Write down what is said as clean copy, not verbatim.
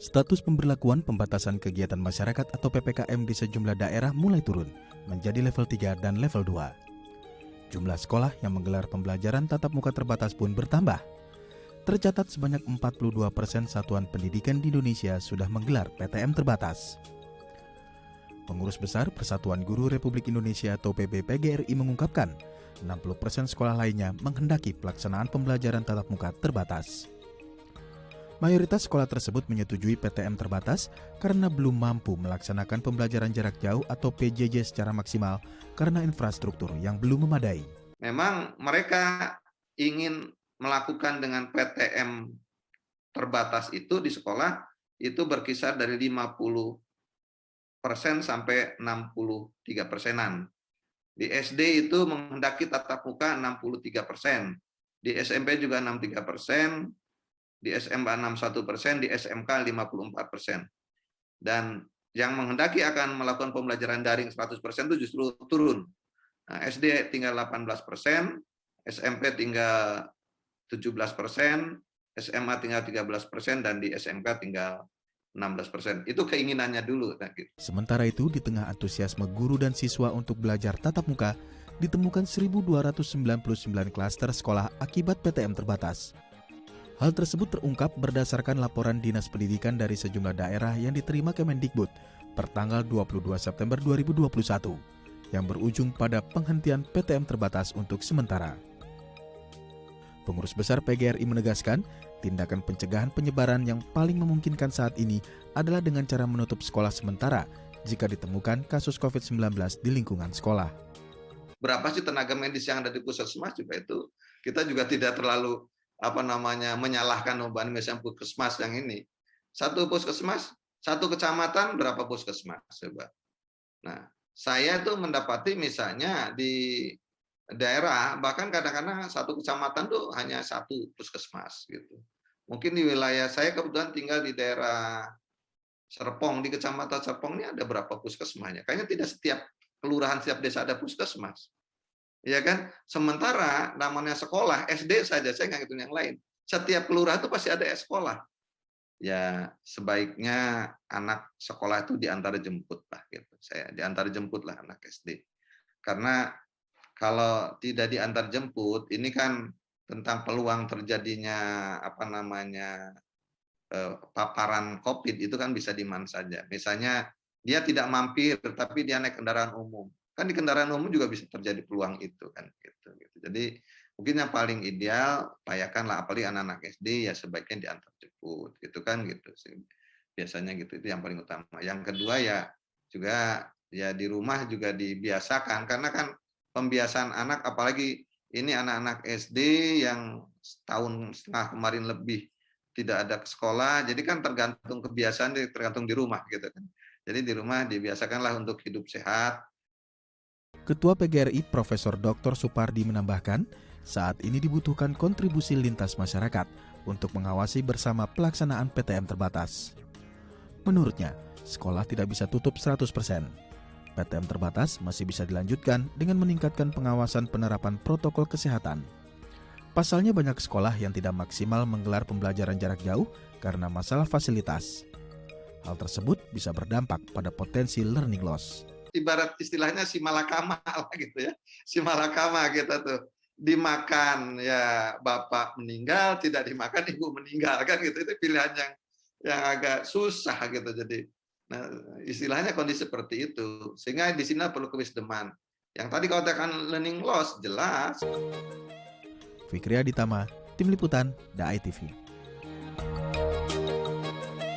Status pemberlakuan pembatasan kegiatan masyarakat atau PPKM di sejumlah daerah mulai turun menjadi level 3 dan level 2. Jumlah sekolah yang menggelar pembelajaran tatap muka terbatas pun bertambah. Tercatat sebanyak 42% satuan pendidikan di Indonesia sudah menggelar PTM terbatas. Pengurus Besar Persatuan Guru Republik Indonesia atau PBPGRI mengungkapkan, 60% sekolah lainnya menghendaki pelaksanaan pembelajaran tatap muka terbatas. Mayoritas sekolah tersebut menyetujui PTM terbatas karena belum mampu melaksanakan pembelajaran jarak jauh atau PJJ secara maksimal karena infrastruktur yang belum memadai. Memang mereka ingin melakukan dengan PTM terbatas itu di sekolah itu berkisar dari 50% sampai 63%. Di SD itu menghendaki tatap muka 63%, di SMP juga 63%, di SMA 61%, di SMK 54%. Dan yang menghendaki akan melakukan pembelajaran daring 100% itu justru turun. Nah, SD tinggal 18%, SMP tinggal 17%, SMA tinggal 13%, dan di SMK tinggal 16%. Itu keinginannya dulu. Sementara itu, di tengah antusiasme guru dan siswa untuk belajar tatap muka, ditemukan 1.299 klaster sekolah akibat PTM terbatas. Hal tersebut terungkap berdasarkan laporan Dinas Pendidikan dari sejumlah daerah yang diterima Kemendikbud per tanggal 22 September 2021 yang berujung pada penghentian PTM terbatas untuk sementara. Pengurus Besar PGRI menegaskan, tindakan pencegahan penyebaran yang paling memungkinkan saat ini adalah dengan cara menutup sekolah sementara jika ditemukan kasus COVID-19 di lingkungan sekolah. Berapa sih tenaga medis yang ada di puskesmas juga itu kita juga tidak terlalu menyalahkan misalnya puskesmas yang ini. Satu puskesmas, satu kecamatan berapa puskesmas coba. Nah, saya tuh mendapati misalnya di daerah bahkan kadang-kadang satu kecamatan tuh hanya satu puskesmas gitu. Mungkin di wilayah saya kebetulan tinggal di daerah Serpong, di kecamatan Serpong ini ada berapa puskesmasnya? Kayaknya tidak setiap kelurahan, setiap desa ada puskesmas. Ya kan? Sementara namanya sekolah, SD saja, saya nggak ngitung yang lain. Setiap kelurahan itu pasti ada sekolah. Ya, sebaiknya anak sekolah itu diantar jemput lah gitu. Saya diantar jemput lah anak SD. Karena kalau tidak diantar jemput, ini kan tentang peluang terjadinya paparan COVID itu kan bisa di mana saja. Misalnya dia tidak mampir tapi dia naik kendaraan umum. Kan di kendaraan umum juga bisa terjadi peluang itu kan gitu. Jadi mungkin yang paling ideal upayakanlah, apalagi anak-anak SD ya sebaiknya diantar jemput gitu kan gitu sih. Biasanya gitu, itu yang paling utama. Yang kedua ya juga ya di rumah juga dibiasakan, karena kan pembiasaan anak, apalagi ini anak-anak SD yang setahun setengah kemarin lebih tidak ada ke sekolah, jadi kan tergantung kebiasaan, tergantung di rumah gitu kan. Jadi di rumah dibiasakanlah untuk hidup sehat. Ketua PGRI Profesor Dr. Supardi menambahkan, saat ini dibutuhkan kontribusi lintas masyarakat untuk mengawasi bersama pelaksanaan PTM terbatas. Menurutnya, sekolah tidak bisa tutup 100%. PTM terbatas masih bisa dilanjutkan dengan meningkatkan pengawasan penerapan protokol kesehatan. Pasalnya banyak sekolah yang tidak maksimal menggelar pembelajaran jarak jauh karena masalah fasilitas. Hal tersebut bisa berdampak pada potensi learning loss. Ibarat istilahnya si malakama gitu ya. Si malakama kita tuh dimakan ya bapak meninggal, tidak dimakan ibu meninggal kan gitu. Itu pilihan yang agak susah gitu. Jadi istilahnya kondisi seperti itu. Sehingga di sini perlu kewisdoman. Yang tadi kalau katakan learning loss jelas. Fikri Aditama, Tim Liputan, DAI TV.